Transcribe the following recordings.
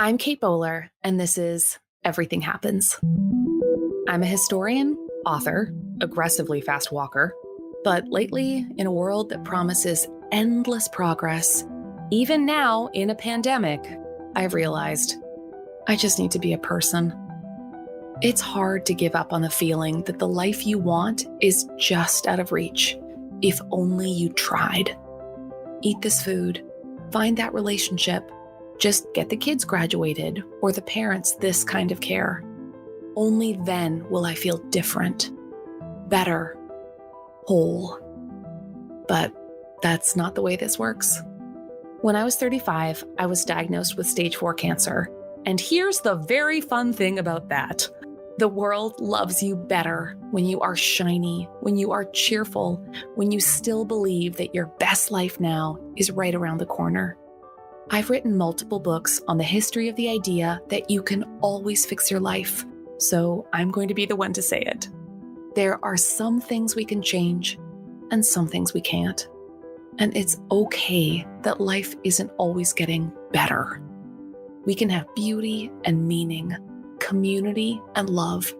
I'm Kate Bowler, and this is Everything Happens. I'm a historian, author, aggressively fast walker, but lately, in a world that promises endless progress, even now in a pandemic, I've realized I just need to be a person. It's hard to give up on the feeling that the life you want is just out of reach, if only you tried. Eat this food, find that relationship, just get the kids graduated or the parents this kind of care. Only then will I feel different, better, whole. But that's not the way this works. When I was 35, I was diagnosed with stage 4 cancer. And here's the very fun thing about that. The world loves you better when you are shiny, when you are cheerful, when you still believe that your best life now is right around the corner. I've written multiple books on the history of the idea that you can always fix your life, so I'm going to be the one to say it. There are some things we can change, and some things we can't. And it's okay that life isn't always getting better. We can have beauty and meaning, community and love,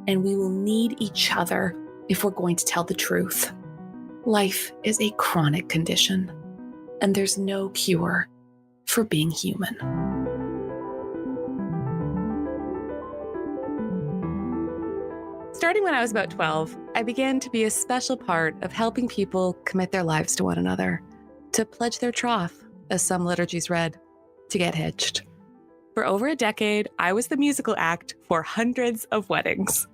and we will need each other if we're going to tell the truth. Life is a chronic condition, and there's no cure for being human. Starting when I was about 12, I began to be a special part of helping people commit their lives to one another, to pledge their troth, as some liturgies read, to get hitched. For over a decade, I was the musical act for hundreds of weddings.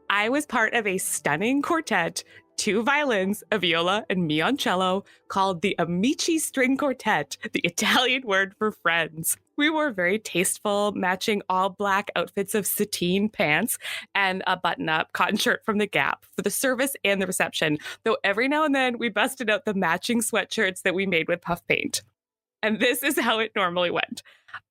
I was part of a stunning quartet, 2 violins, a viola, and me on cello, called the Amici String Quartet, the Italian word for friends. We wore very tasteful, matching all black outfits of sateen pants and a button-up cotton shirt from the Gap for the service and the reception, though every now and then we busted out the matching sweatshirts that we made with puff paint. And this is how it normally went.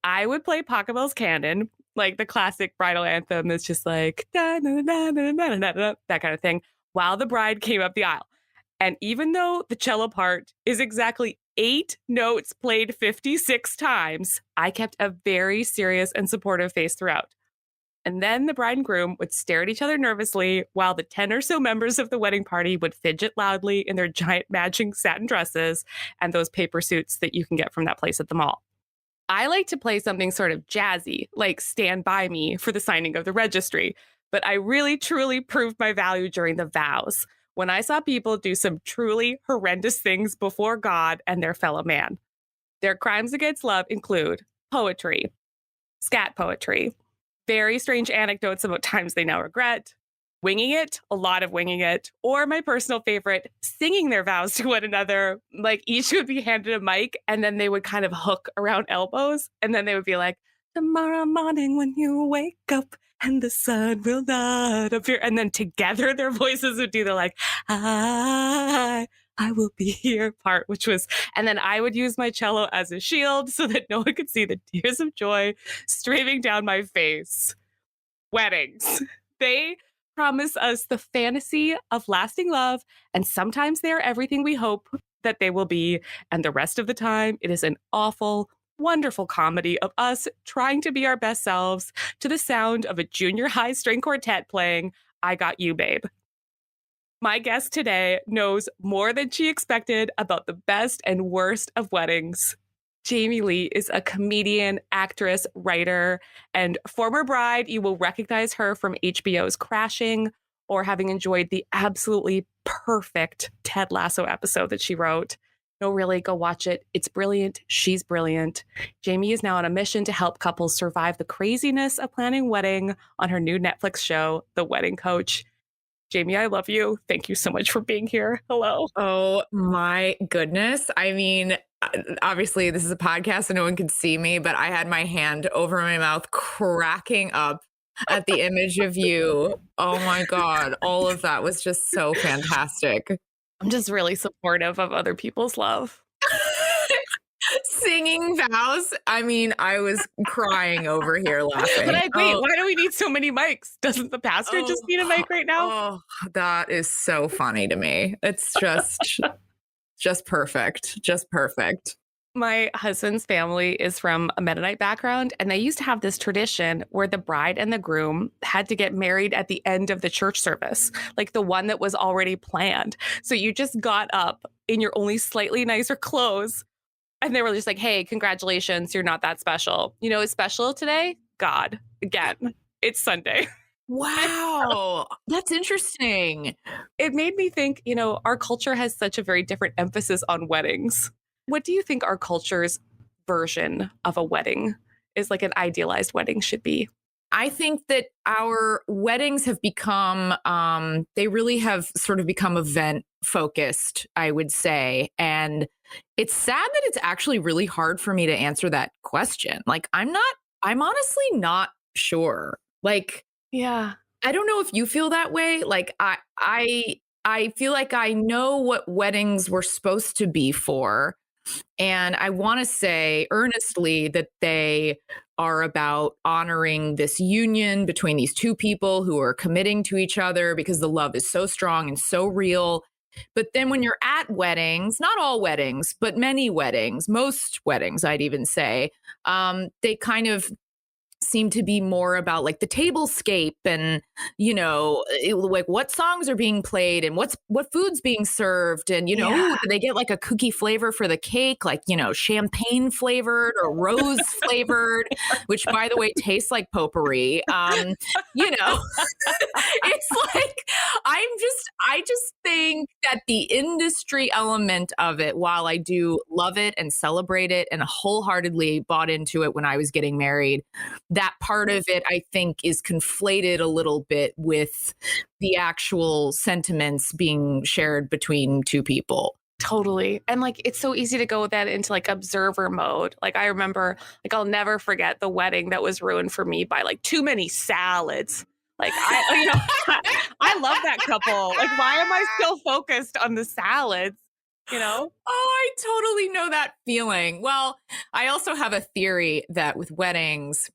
I would play Pachelbel's Canon, like the classic bridal anthem that's just like, da, da, da, da, da, da, da, that kind of thing, while the bride came up the aisle. And even though the cello part is exactly 8 notes played 56 times, I kept a very serious and supportive face throughout. And then the bride and groom would stare at each other nervously while the 10 or so members of the wedding party would fidget loudly in their giant matching satin dresses and those paper suits that you can get from that place at the mall. I like to play something sort of jazzy, like Stand By Me for the signing of the registry. But I really, truly proved my value during the vows, when I saw people do some truly horrendous things before God and their fellow man. Their crimes against love include poetry, scat poetry, very strange anecdotes about times they now regret, winging it, a lot of winging it, or my personal favorite, singing their vows to one another. Like each would be handed a mic and then they would kind of hook around elbows. And then they would be like, tomorrow morning when you wake up and the sun will not appear. And then together their voices would do the like, I will be here part, which was, and then I would use my cello as a shield so that no one could see the tears of joy streaming down my face. Weddings. They promise us the fantasy of lasting love, and sometimes they are everything we hope that they will be, and the rest of the time it is an awful, wonderful comedy of us trying to be our best selves to the sound of a junior high string quartet playing I Got You, Babe. My guest today knows more than she expected about the best and worst of weddings. Jamie Lee is a comedian, actress, writer, and former bride. You will recognize her from HBO's Crashing or having enjoyed the absolutely perfect Ted Lasso episode that she wrote. No, really, go watch it. It's brilliant. She's brilliant. Jamie is now on a mission to help couples survive the craziness of planning wedding on her new Netflix show, The Wedding Coach. Jamie, I love you. Thank you so much for being here. Hello. Oh my goodness. I mean, obviously this is a podcast so no one can see me, but I had my hand over my mouth cracking up at the image of you. Oh my God. All of that was just so fantastic. I'm just really supportive of other people's love. Singing vows. I mean, I was crying over here laughing. But wait, why do we need so many mics? Doesn't the pastor just need a mic right now? Oh, that is so funny to me. It's just perfect. Just perfect. My husband's family is from a Mennonite background, and they used to have this tradition where the bride and the groom had to get married at the end of the church service, like the one that was already planned. So you just got up in your only slightly nicer clothes, and they were just like, hey, congratulations, you're not that special. You know, it's special today? God, again, it's Sunday. Wow. That's interesting. It made me think, you know, our culture has such a very different emphasis on weddings. What do you think our culture's version of a wedding is, like an idealized wedding should be? I think that our weddings have become, they really have sort of become event focused, I would say. And it's sad that it's actually really hard for me to answer that question. Like, I'm honestly not sure. Like, Yeah. I don't know if you feel that way. Like, I feel like I know what weddings were supposed to be for. And I want to say earnestly that they are about honoring this union between these two people who are committing to each other because the love is so strong and so real. But then when you're at weddings, not all weddings, but many weddings, most weddings, I'd even say, they kind of seem to be more about like the tablescape and like what songs are being played and what food's being served and Yeah. ooh, do they get like a cookie flavor for the cake, like champagne flavored or rose flavored, which by the way tastes like potpourri. It's like I just think that the industry element of it, while I do love it and celebrate it and wholeheartedly bought into it when I was getting married, that part of it, I think, is conflated a little bit with the actual sentiments being shared between two people. Totally. And like, it's so easy to go with that into like observer mode. Like, I remember, like, I'll never forget the wedding that was ruined for me by like too many salads. Like, I love that couple. Like, why am I still focused on the salads? You know? Oh, I totally know that feeling. Well, I also have a theory that with weddings,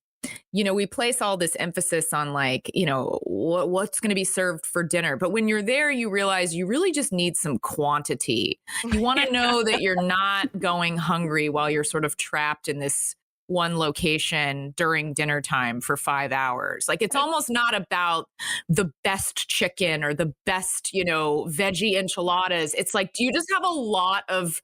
we place all this emphasis on like, what's going to be served for dinner. But when you're there, you realize you really just need some quantity. You want to know that you're not going hungry while you're sort of trapped in this one location during dinner time for 5 hours. Like, it's almost not about the best chicken or the best, veggie enchiladas. It's like, do you just have a lot of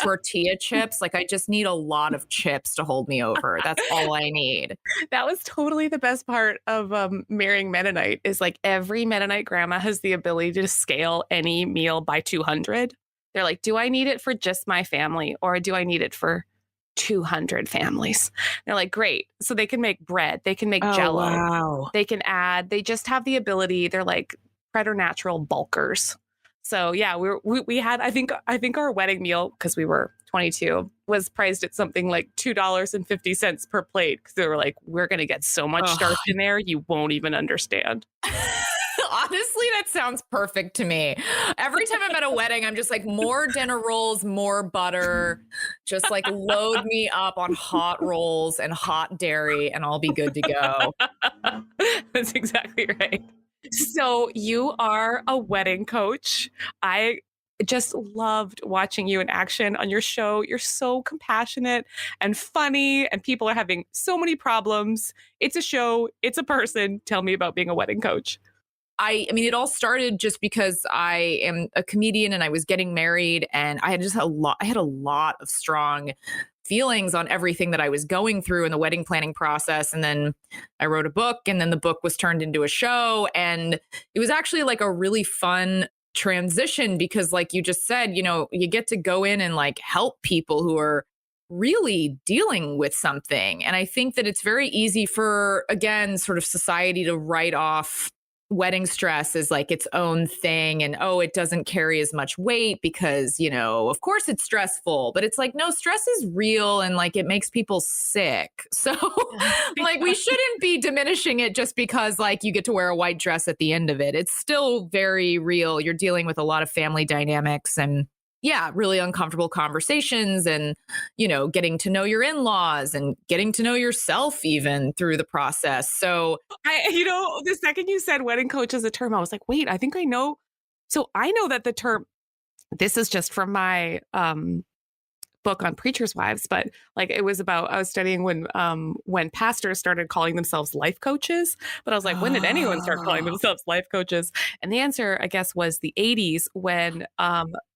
tortilla chips? Like, I just need a lot of chips to hold me over. That's all I need. That was totally the best part of marrying Mennonite is like every Mennonite grandma has the ability to scale any meal by 200. They're like, do I need it for just my family or do I need it for 200 families? They're like, great. So they can make bread. They can make jello. Wow. They can add, they just have the ability. They're like preternatural bulkers. So yeah, we had, I think our wedding meal, because we were 22, was priced at something like $2.50 per plate. Because they were like, we're going to get so much starch in there, you won't even understand. Honestly, that sounds perfect to me. Every time I'm at a wedding, I'm just like, more dinner rolls, more butter, just like load me up on hot rolls and hot dairy and I'll be good to go. That's exactly right. So you are a wedding coach. I just loved watching you in action on your show. You're so compassionate and funny, and people are having so many problems. It's a show, it's a person. Tell me about being a wedding coach. I mean, it all started just because I am a comedian and I was getting married and I had a lot of strong feelings on everything that I was going through in the wedding planning process. And then I wrote a book and then the book was turned into a show. And it was actually like a really fun transition because like you just said, you get to go in and like help people who are really dealing with something. And I think that it's very easy for, again, sort of society to write off wedding stress is like its own thing and it doesn't carry as much weight because of course it's stressful, but it's like, no, stress is real and like it makes people sick. So like we shouldn't be diminishing it just because like you get to wear a white dress at the end of it. It's still very real. You're dealing with a lot of family dynamics and really uncomfortable conversations and, getting to know your in-laws and getting to know yourself even through the process. So the second you said wedding coach as a term, I was like, wait, I think I know. So I know that the term, this is just from my book on preachers' wives, but like it was about I was studying when pastors started calling themselves life coaches. But I was like, when did anyone start calling Oh. themselves life coaches? And the answer, I guess, was the 80s when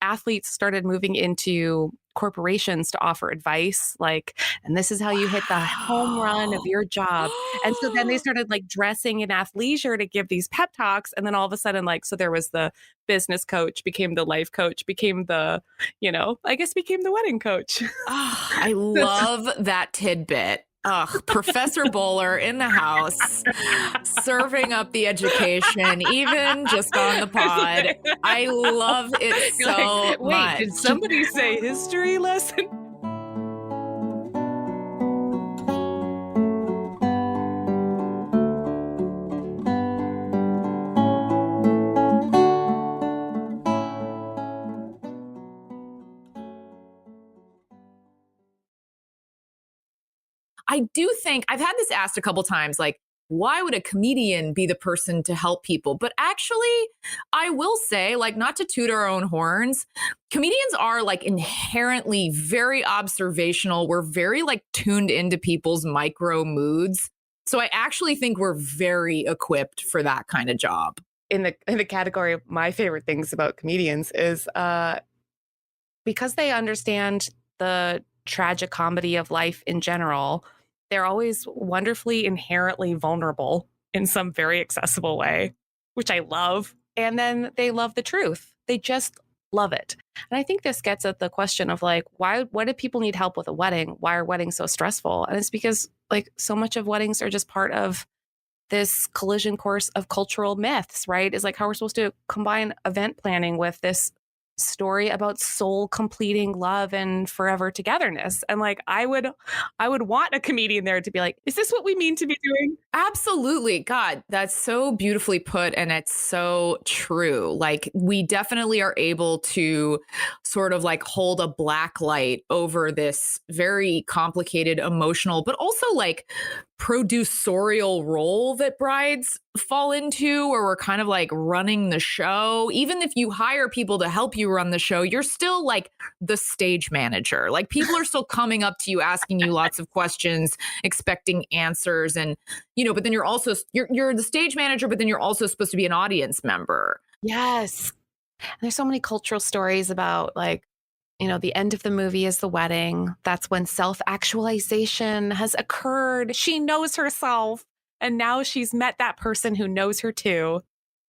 athletes started moving into corporations to offer advice like, and this is how you hit the home run of Wow. your job. And so then they started like dressing in athleisure to give these pep talks. And then all of a sudden, like, so there was the business coach, became the life coach, became the, I guess became the wedding coach. Oh, I love that tidbit. Ugh, Professor Bowler in the house, serving up the education, even just on the pod. I love it You're like, so wait, much. did somebody say history lesson? I do think I've had this asked a couple times, like, why would a comedian be the person to help people? But actually, I will say, like, not to toot our own horns, comedians are like inherently very observational. We're very like tuned into people's micro moods. So I actually think we're very equipped for that kind of job. In the category of my favorite things about comedians is because they understand the tragic comedy of life in general, they're always wonderfully inherently vulnerable in some very accessible way, which I love. And then they love the truth. They just love it. And I think this gets at the question of like, why do people need help with a wedding? Why are weddings so stressful? And it's because like so much of weddings are just part of this collision course of cultural myths, right? Is like how we're supposed to combine event planning with this story about soul completing love and forever togetherness. And like I would want a comedian there to be like, is this what we mean to be doing? Absolutely. God, that's so beautifully put. And it's so true. Like, we definitely are able to sort of like hold a black light over this very complicated, emotional, but also like producerial role that brides fall into, where we're kind of like running the show. Even if you hire people to help you run the show, you're still like the stage manager. Like, people are still coming up to you, asking you lots of questions, expecting answers. And but then you're the stage manager, but then you're also supposed to be an audience member. Yes. And there's so many cultural stories about like, the end of the movie is the wedding. That's when self-actualization has occurred. She knows herself. And now she's met that person who knows her too.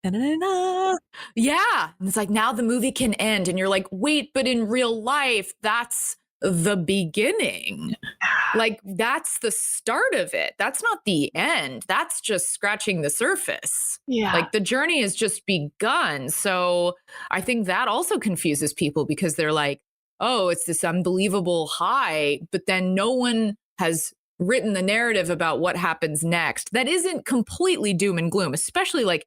Na-na-na-na. Yeah. And it's like, now the movie can end. And you're like, wait, but in real life, that's the beginning. Like, that's the start of it. That's not the end. That's just scratching the surface. Yeah. Like, the journey has just begun. So I think that also confuses people because they're like, oh, it's this unbelievable high, but then no one has written the narrative about what happens next. That isn't completely doom and gloom, especially like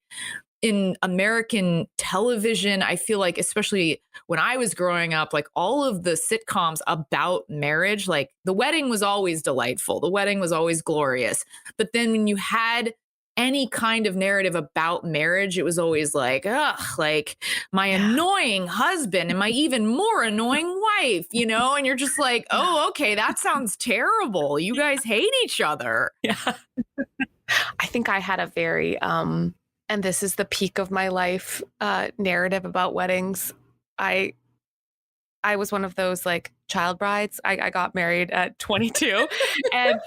in American television. I feel like, especially when I was growing up, like all of the sitcoms about marriage, like The Wedding was always delightful. The Wedding was always glorious. But then when you had any kind of narrative about marriage, it was always like, ugh, like my annoying husband and my even more annoying wife, and you're just like, oh, okay, that sounds terrible. You guys hate each other. Yeah. I think I had a very, and this is the peak of my life, narrative about weddings. I was one of those like child brides. I got married at 22 and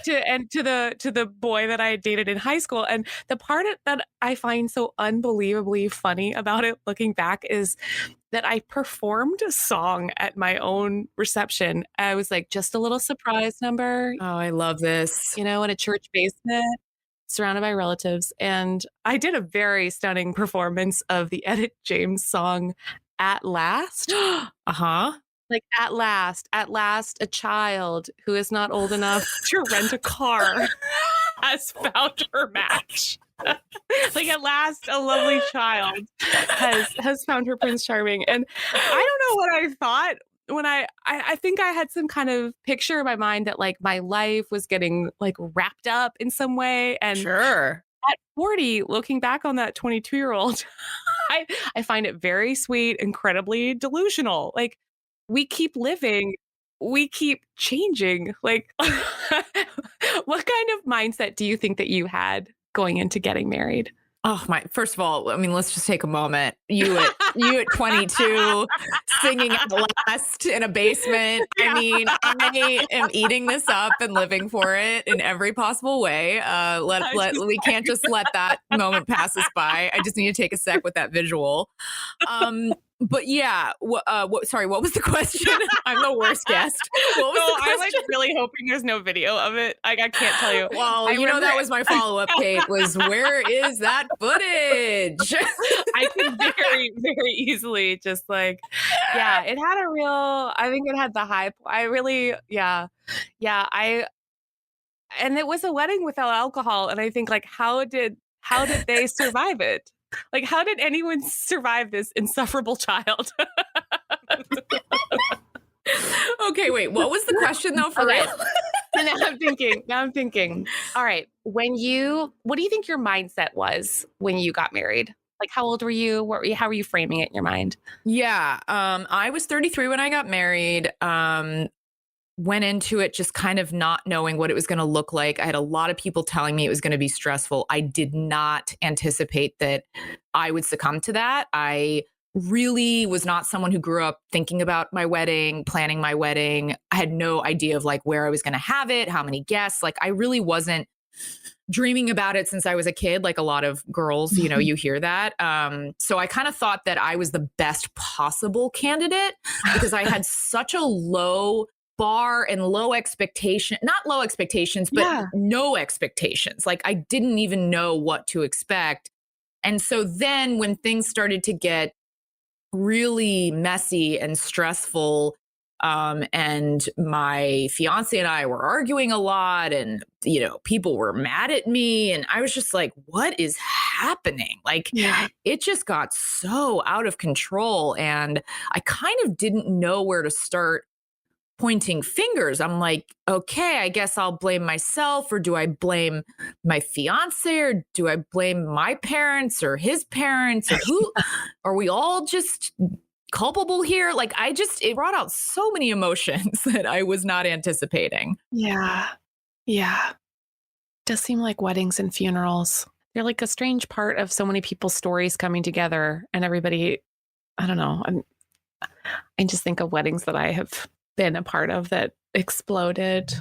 to the boy that I had dated in high school. And the part that I find so unbelievably funny about it looking back is that I performed a song at my own reception. I was like, just a little surprise number, Oh, I love this. in a church basement, surrounded by relatives. And I did a very stunning performance of the Edit James song, At Last. Uh-huh. Like, at last, a child who is not old enough to rent a car has found her match. Like, at last, a lovely child has found her Prince Charming. And I don't know what I thought when I think I had some kind of picture in my mind that like my life was getting like wrapped up in some way. And Sure. at 40, looking back on that 22-year-old, I find it very sweet, incredibly delusional. Like, we keep living we keep changing. Like, what kind of mindset do you think that you had going into getting married? Oh my, first of all, I mean, let's just take a moment. You at 22 singing at last in a basement. I Yeah. mean, I am eating this up and living for it in every possible way. We can't just let that moment pass us by. I just need to take a sec with that visual. But yeah, sorry, what was the question? I'm the worst guest. What was the I'm question? like really hoping there's no video of it. Like, I can't tell you. Well, I you know, remember- that was my follow-up, Kate, was where is that footage? I can very, very easily just like, yeah, it had a real, I think it had the hype. I really, yeah, and it was a wedding without alcohol. And I think like, how did they survive it? Like, how did anyone survive this insufferable child? Okay, wait, what was the question though for Okay. real? And now I'm thinking, all right, what do you think your mindset was when you got married? Like, how old were you? How were you framing it in your mind? Yeah, I was 33 when I got married. Went into it just kind of not knowing what it was going to look like. I had a lot of people telling me it was going to be stressful. I did not anticipate that I would succumb to that. I really was not someone who grew up thinking about my wedding, planning my wedding. I had no idea of like where I was going to have it, how many guests. Like I really wasn't dreaming about it since I was a kid, like a lot of girls, you know, you hear that. So I kind of thought that I was the best possible candidate because I had such a low bar and low expectation, not low expectations, but Yeah. no expectations. Like I didn't even know what to expect. And so then when things started to get really messy and stressful, and my fiance and I were arguing a lot, and you know, people were mad at me, and I was just like, what is happening? Like it just got so out of control, and I kind of didn't know where to start pointing fingers. I'm like, okay, I guess I'll blame myself, or do I blame my fiance, or do I blame my parents or his parents, or who are we all just culpable here? Like it brought out so many emotions that I was not anticipating. Yeah. Does seem like weddings and funerals. They're like a strange part of so many people's stories coming together, and everybody, I don't know. I just think of weddings that I have been a part of that exploded.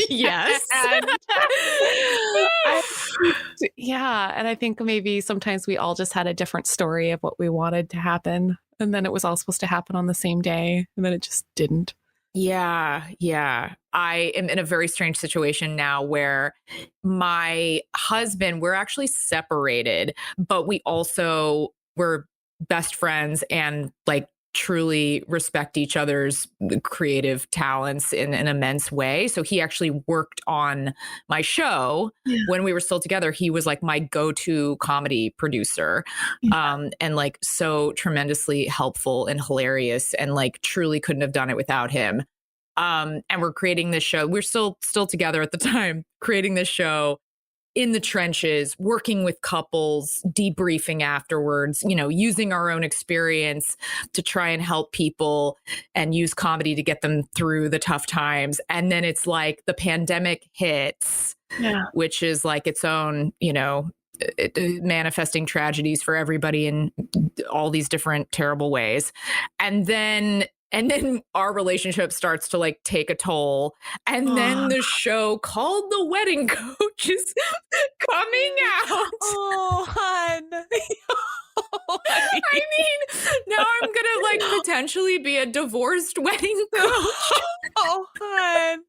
Yes. And and I think maybe sometimes we all just had a different story of what we wanted to happen. And then it was all supposed to happen on the same day. And then it just didn't. Yeah. I am in a very strange situation now where my husband, we're actually separated, but we also were best friends and like truly respect each other's creative talents in an immense way. So he actually worked on my show when we were still together. He was like my go-to comedy producer, and like so tremendously helpful and hilarious, and like truly couldn't have done it without him. And we're creating this show. We're still together at the time, creating this show in the trenches, working with couples, debriefing afterwards, you know, using our own experience to try and help people and use comedy to get them through the tough times. And then it's like the pandemic hits, which is like its own, you know, manifesting tragedies for everybody in all these different terrible ways. And then our relationship starts to like take a toll. And then the show called The Wedding Coach is coming out. Oh, hon. I mean, now I'm gonna like potentially be a divorced wedding coach. Oh, hon.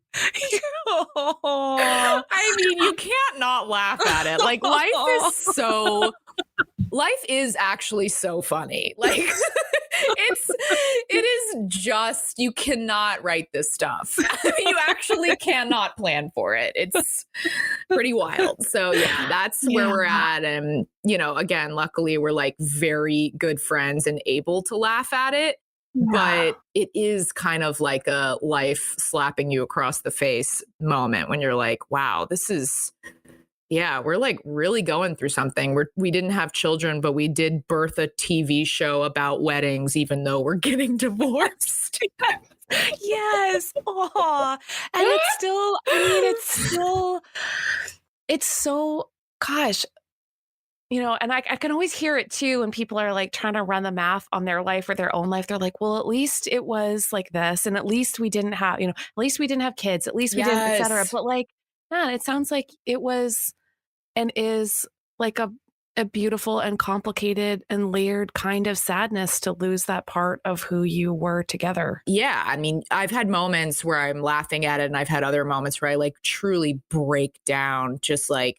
I mean, you can't not laugh at it. Like life is actually so funny. Like it is just, you cannot write this stuff. You actually cannot plan for it. It's pretty wild. So yeah, that's where we're at. And, you know, again, luckily we're like very good friends and able to laugh at it. But it is kind of like a life slapping you across the face moment when you're like, wow, this is Yeah, we're like really going through something. We didn't have children, but we did birth a TV show about weddings, even though we're getting divorced. Yes. Aw. And it's still, I mean, it's so, gosh, and I can always hear it too when people are like trying to run the math on their life or their own life. They're like, well, at least it was like this. And at least we didn't have, at least we didn't have kids. At least we didn't, et cetera. Yes. But like, man, it sounds like it was and is like a beautiful and complicated and layered kind of sadness to lose that part of who you were together. Yeah. I mean, I've had moments where I'm laughing at it, and I've had other moments where I like truly break down, just like,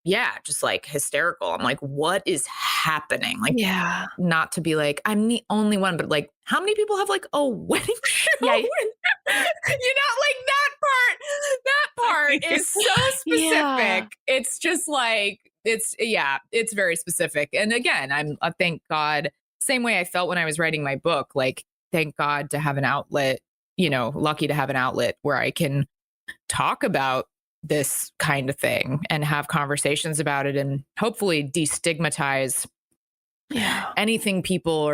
yeah, just like hysterical. I'm like, what is happening? Like, Yeah. not to be like, I'm the only one, but like, how many people have like a wedding show? Yeah. Like that part is so specific. Yeah. It's just like, it's very specific. And again, thank God, same way I felt when I was writing my book, like, thank God to have an outlet, lucky to have an outlet where I can talk about this kind of thing and have conversations about it, and hopefully destigmatize anything people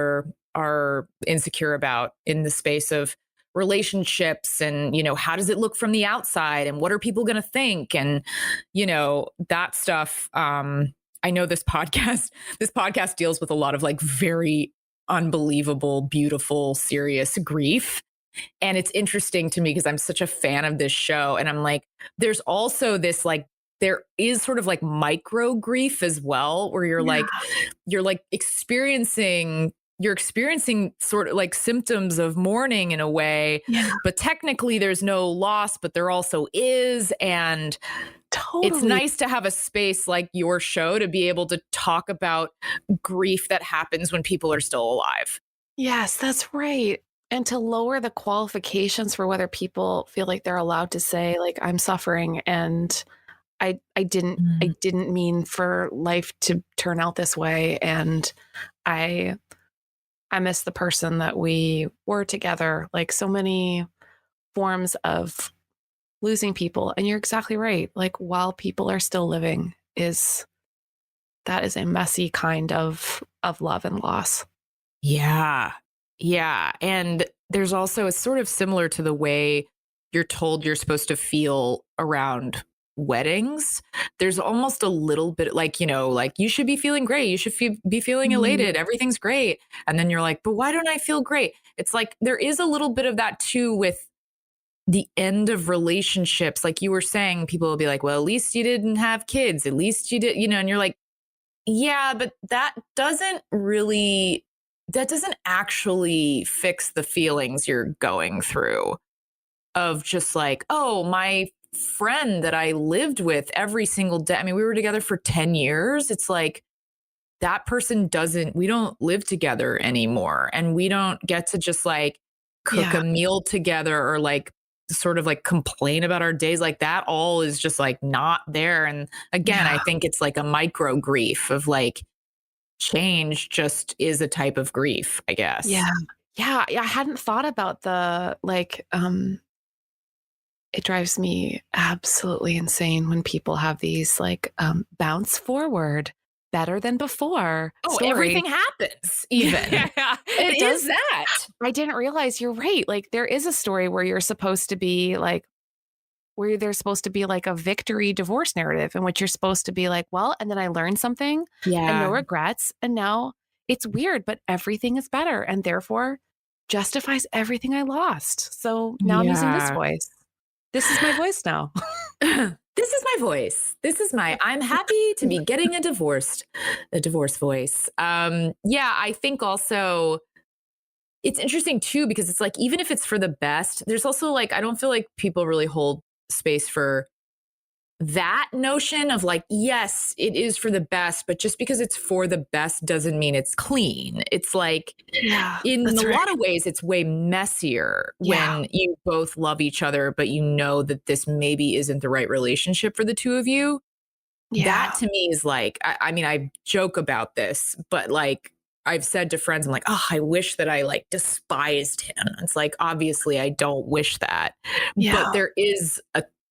are insecure about in the space of relationships. And how does it look from the outside, and what are people going to think, and that stuff. I know this podcast deals with a lot of like very unbelievable, beautiful, serious grief. And it's interesting to me because I'm such a fan of this show. And I'm like, there's also this like, there is sort of like micro grief as well, where you're experiencing sort of like symptoms of mourning in a way, but technically there's no loss, but there also is. And totally. It's nice to have a space like your show to be able to talk about grief that happens when people are still alive. Yes, that's right. And to lower the qualifications for whether people feel like they're allowed to say, like, I'm suffering and I didn't mean for life to turn out this way. And I miss the person that we were together. Like, so many forms of losing people. And you're exactly right. Like, while people are still living, that is a messy kind of love and loss. Yeah. Yeah. And there's also, it's sort of similar to the way you're told you're supposed to feel around weddings. There's almost a little bit like, like you should be feeling great. You should be feeling elated. Everything's great. And then you're like, but why don't I feel great? It's like, there is a little bit of that too with the end of relationships. Like you were saying, people will be like, well, at least you didn't have kids. At least you did, and you're like, yeah, but that doesn't actually fix the feelings you're going through of just like, oh, my friend that I lived with every single day. I mean, we were together for 10 years. It's like that person we don't live together anymore. And we don't get to just like cook a meal together or like sort of like complain about our days. Like that all is just like not there. And again, I think it's like a micro grief of like, change just is a type of grief, I guess. Yeah. I hadn't thought about the like it drives me absolutely insane when people have these like bounce forward better than before. Story. Everything happens even. It is that. I didn't realize you're right. Like there is a story where you're supposed to be like where there's supposed to be like a victory divorce narrative in which you're supposed to be like, well, and then I learned something and no regrets. And now it's weird, but everything is better and therefore justifies everything I lost. So now I'm using this voice. This is my voice now. This is my voice. I'm happy to be getting a divorce voice. I think also it's interesting too, because it's like, even if it's for the best, there's also like, I don't feel like people really hold space for that notion of like, yes, it is for the best, but just because it's for the best doesn't mean it's clean. It's like, in a lot of ways, it's way messier when you both love each other, but you know that this maybe isn't the right relationship for the two of you. That to me is like, I mean, I joke about this, but like, I've said to friends, I'm like, oh, I wish that I like despised him. It's like, obviously I don't wish that, but there is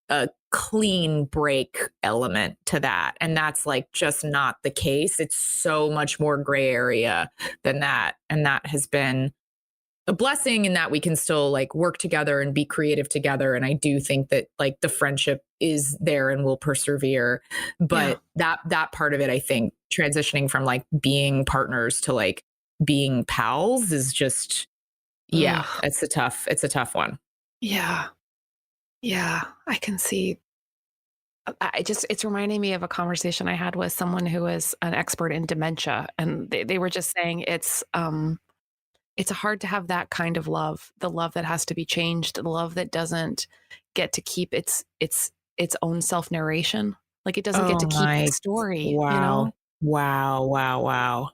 a clean break element to that. And that's like just not the case. It's so much more gray area than that. And that has been a blessing in that we can still like work together and be creative together. And I do think that like the friendship is there and will persevere. But that part of it, I think transitioning from like being partners to like being pals is just, Ugh. it's a tough one. Yeah. Yeah. I can see. It's reminding me of a conversation I had with someone who is an expert in dementia. And they were just saying it's hard to have that kind of love, the love that has to be changed, the love that doesn't get to keep its own self-narration. Like it doesn't get to keep the story, you know? Wow.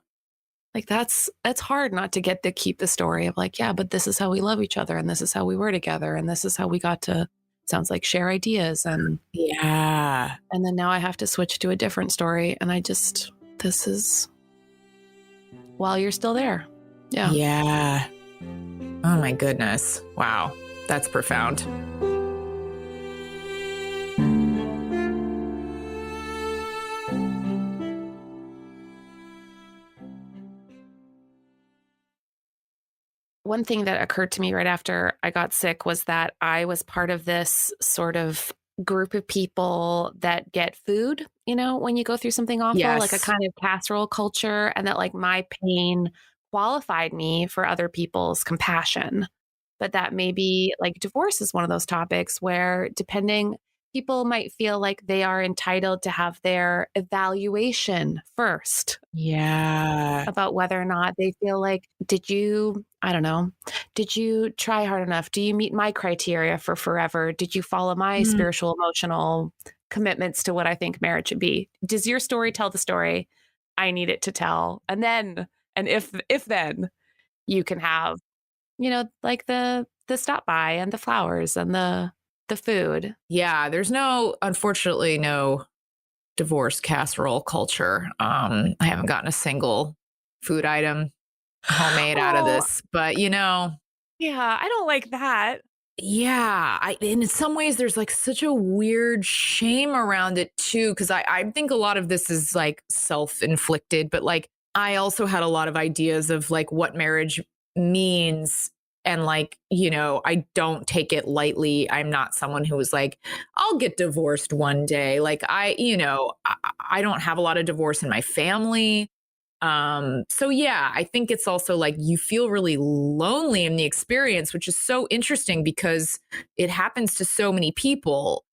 Like that's hard not to get to keep the story of like, yeah, but this is how we love each other and this is how we were together and this is how we got to sounds like share ideas and then now I have to switch to a different story and this is while you're still there. Yeah. Oh my goodness. Wow. That's profound. One thing that occurred to me right after I got sick was that I was part of this sort of group of people that get food, you know, when you go through something awful, like a kind of casserole culture, and that like my pain qualified me for other people's compassion. But that maybe like divorce is one of those topics where people might feel like they are entitled to have their evaluation first. Yeah. About whether or not they feel like, did you try hard enough? Do you meet my criteria for forever? Did you follow my spiritual, emotional commitments to what I think marriage should be? Does your story tell the story I need it to tell? And if then you can have, you know, like the stop by and the flowers and the food. Yeah. There's unfortunately no divorce casserole culture. I haven't gotten a single food item homemade out of this, but you know. Yeah, I don't like that. Yeah. In some ways there's like such a weird shame around it too. Cause I think a lot of this is like self-inflicted, but like I also had a lot of ideas of like what marriage means. And like, you know, I don't take it lightly. I'm not someone who was like, I'll get divorced one day. Like I don't have a lot of divorce in my family. So yeah, I think it's also like you feel really lonely in the experience, which is so interesting because it happens to so many people.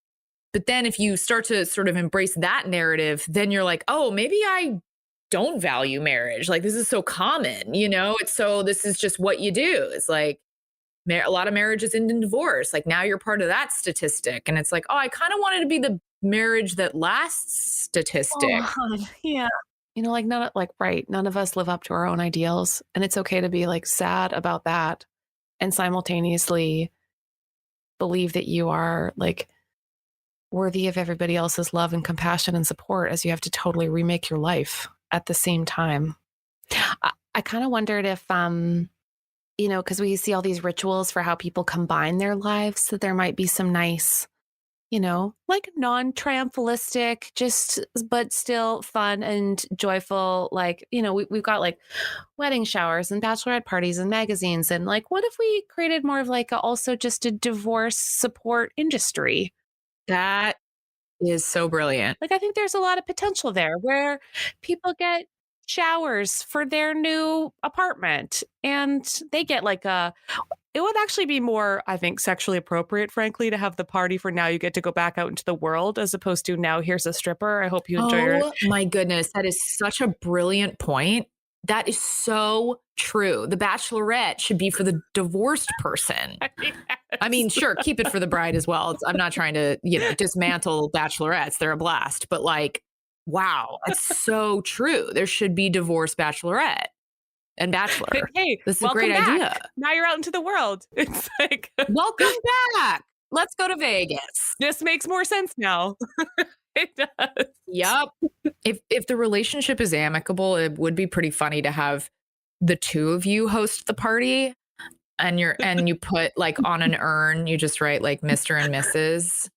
But then if you start to sort of embrace that narrative, then you're like, oh, maybe I don't value marriage. Like this is so common, you know? This is just what you do. It's like a lot of marriages end in divorce. Like now you're part of that statistic. And it's like, oh, I kind of wanted to be the marriage that lasts statistic. Oh, yeah. You know, like none of us live up to our own ideals. And it's okay to be like sad about that and simultaneously believe that you are like worthy of everybody else's love and compassion and support as you have to totally remake your life at the same time. I kind of wondered if, you know, because we see all these rituals for how people combine their lives, that there might be some nice, you know, like non-triumphalistic, but still fun and joyful. Like, you know, we've got like wedding showers and bachelorette parties and magazines. And like, what if we created more of like also just a divorce support industry? That is so brilliant. Like, I think there's a lot of potential there where people get showers for their new apartment and they get like it would actually be more, I think, sexually appropriate, frankly, to have the party for now you get to go back out into the world as opposed to now here's a stripper. I hope you enjoy your. Oh my goodness. That is such a brilliant point. That is so true. The bachelorette should be for the divorced person. Yes. I mean, sure, keep it for the bride as well. I'm not trying to, you know, dismantle bachelorettes. They're a blast. But like, wow, that's so true. There should be divorced bachelorette and bachelor. Hey, this is a great idea. Now you're out into the world. It's like, welcome back. Let's go to Vegas. This makes more sense now. It does. Yep. If the relationship is amicable, it would be pretty funny to have the two of you host the party and you put like on an urn, you just write like Mr. and Mrs.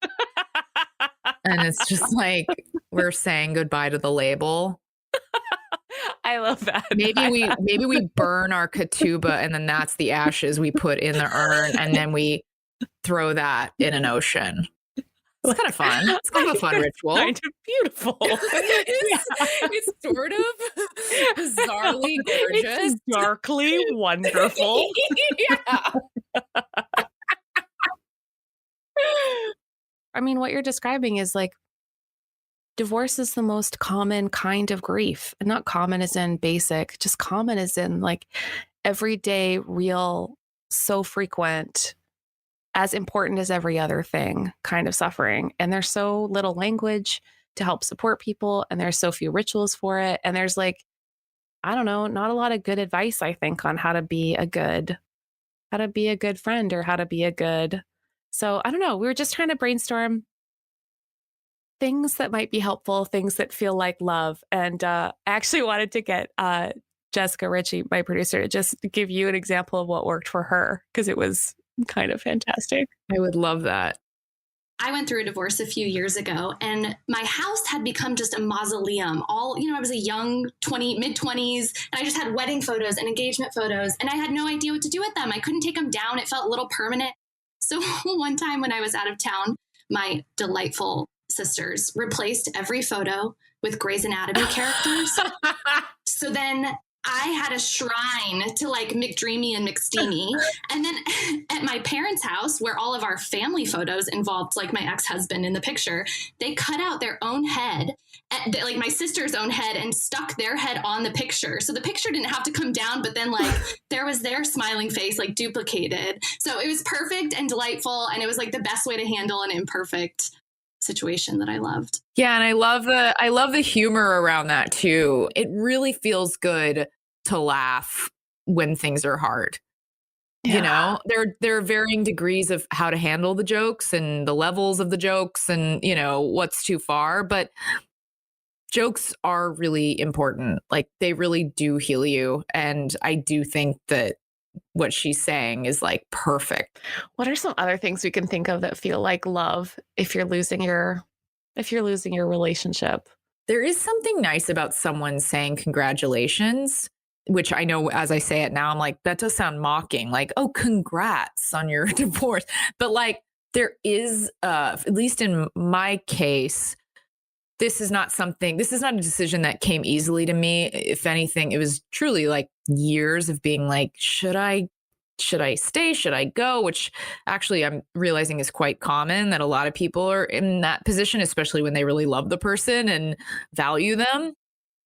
And it's just like we're saying goodbye to the label. I love that. Maybe we burn our ketubah and then that's the ashes we put in the urn and then we throw that in an ocean. It's kind of fun. It's kind of a fun ritual. Kind of beautiful. It's sort of bizarrely gorgeous. It's darkly wonderful. Yeah. I mean, what you're describing is like divorce is the most common kind of grief. And not common as in basic, just common as in like everyday, real, so frequent, as important as every other thing kind of suffering. And there's so little language to help support people. And there's so few rituals for it. And there's like, I don't know, not a lot of good advice, I think, on how to be a good friend or how to be a good. So I don't know. We were just trying to brainstorm things that might be helpful, things that feel like love. And I actually wanted to get Jessica Ritchie, my producer, to just give you an example of what worked for her because it was kind of fantastic. I would love that. I went through a divorce a few years ago and my house had become just a mausoleum. I was a young mid-20s and I just had wedding photos and engagement photos and I had no idea what to do with them. I couldn't take them down. It felt a little permanent. So one time when I was out of town, my delightful sisters replaced every photo with Grey's Anatomy characters. So then I had a shrine to like McDreamy and McSteamy. And then at my parents' house, where all of our family photos involved like my ex-husband in the picture, they cut out their own head, like my sister's own head, and stuck their head on the picture. So the picture didn't have to come down, but then like there was their smiling face like duplicated. So it was perfect and delightful. And it was like the best way to handle an imperfect situation that I loved. Yeah, and I love the humor around that too. It really feels good to laugh when things are hard. Yeah. You know, there are varying degrees of how to handle the jokes and the levels of the jokes and, you know, what's too far, but jokes are really important. Like they really do heal you, and I do think that what she's saying is like perfect. What are some other things we can think of that feel like love if you're losing your relationship? There is something nice about someone saying congratulations, which I know as I say it now, I'm like, that does sound mocking. Like, oh, congrats on your divorce. But like there is, at least in my case, this is not a decision that came easily to me. If anything, it was truly like years of being like, should I stay? Should I go? Which actually I'm realizing is quite common, that a lot of people are in that position, especially when they really love the person and value them.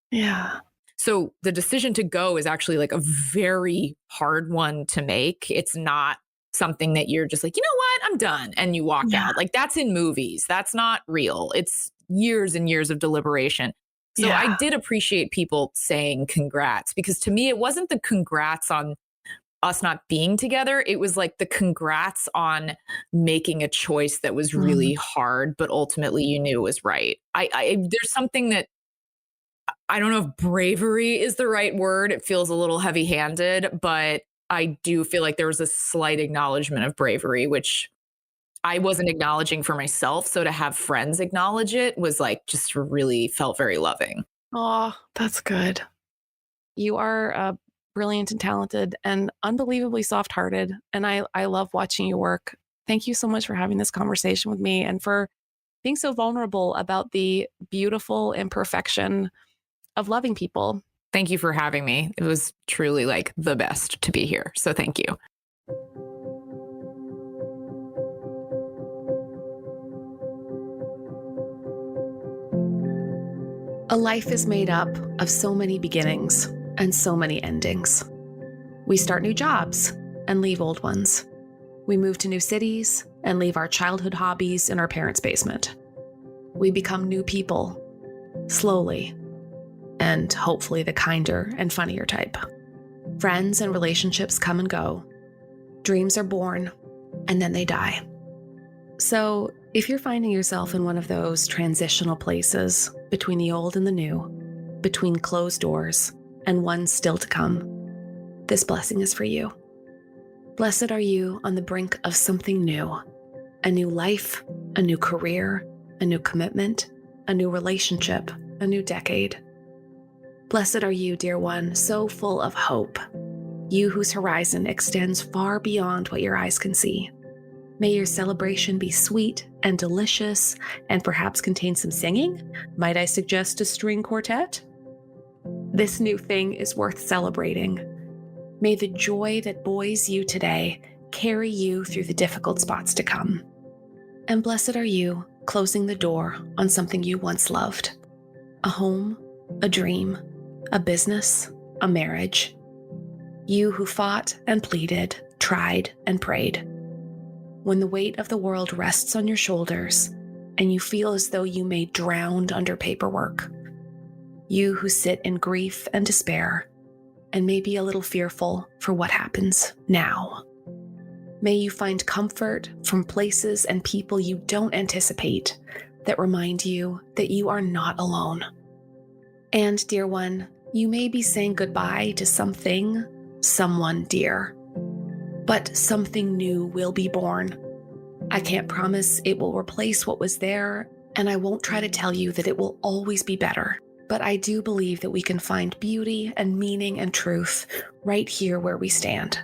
Yeah. So the decision to go is actually like a very hard one to make. It's not something that you're just like, you know what, I'm done, and you walk out. Like that's in movies. That's not real. It's years and years of deliberation. So I did appreciate people saying congrats, because to me, it wasn't the congrats on us not being together. It was like the congrats on making a choice that was really hard, but ultimately you knew was right. There's something that, I don't know if bravery is the right word. It feels a little heavy-handed, but I do feel like there was a slight acknowledgement of bravery, which I wasn't acknowledging for myself. So to have friends acknowledge it was like just really felt very loving. Oh, that's good. You are brilliant and talented and unbelievably soft-hearted. And I love watching you work. Thank you so much for having this conversation with me and for being so vulnerable about the beautiful imperfection of loving people. Thank you for having me. It was truly like the best to be here. So thank you. A life is made up of so many beginnings and so many endings. We start new jobs and leave old ones. We move to new cities and leave our childhood hobbies in our parents' basement. We become new people, slowly, and hopefully the kinder and funnier type. Friends and relationships come and go. Dreams are born, and then they die. So if you're finding yourself in one of those transitional places between the old and the new, between closed doors and one still to come, this blessing is for you. Blessed are you on the brink of something new, a new life, a new career, a new commitment, a new relationship, a new decade. Blessed are you, dear one, so full of hope, you whose horizon extends far beyond what your eyes can see. May your celebration be sweet and delicious and perhaps contain some singing. Might I suggest a string quartet? This new thing is worth celebrating. May the joy that buoys you today carry you through the difficult spots to come. And blessed are you, closing the door on something you once loved. A home, a dream, a business, a marriage. You who fought and pleaded, tried and prayed. When the weight of the world rests on your shoulders and you feel as though you may drown under paperwork. You who sit in grief and despair and may be a little fearful for what happens now. May you find comfort from places and people you don't anticipate that remind you that you are not alone. And, dear one, you may be saying goodbye to something, someone dear, but something new will be born. I can't promise it will replace what was there, and I won't try to tell you that it will always be better, but I do believe that we can find beauty and meaning and truth right here where we stand,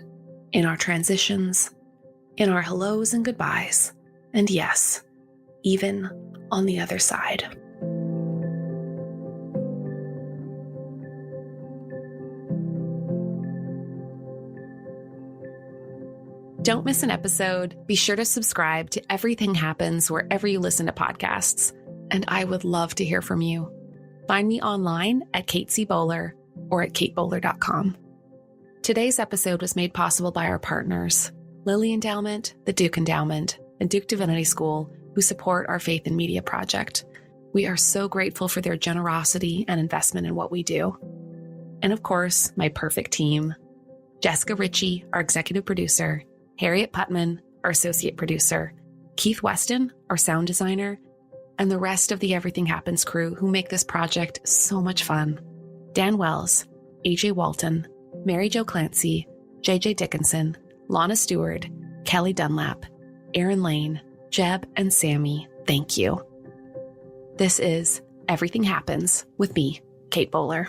in our transitions, in our hellos and goodbyes, and yes, even on the other side. Don't miss an episode. Be sure to subscribe to Everything Happens wherever you listen to podcasts. And I would love to hear from you. Find me online at Kate C. Bowler or at katebowler.com. Today's episode was made possible by our partners, Lilly Endowment, the Duke Endowment, and Duke Divinity School, who support our Faith in Media project. We are so grateful for their generosity and investment in what we do. And of course, my perfect team, Jessica Ritchie, our executive producer, Harriet Putman, our associate producer, Keith Weston, our sound designer, and the rest of the Everything Happens crew who make this project so much fun. Dan Wells, AJ Walton, Mary Jo Clancy, JJ Dickinson, Lana Stewart, Kelly Dunlap, Aaron Lane, Jeb, and Sammy, thank you. This is Everything Happens with me, Kate Bowler.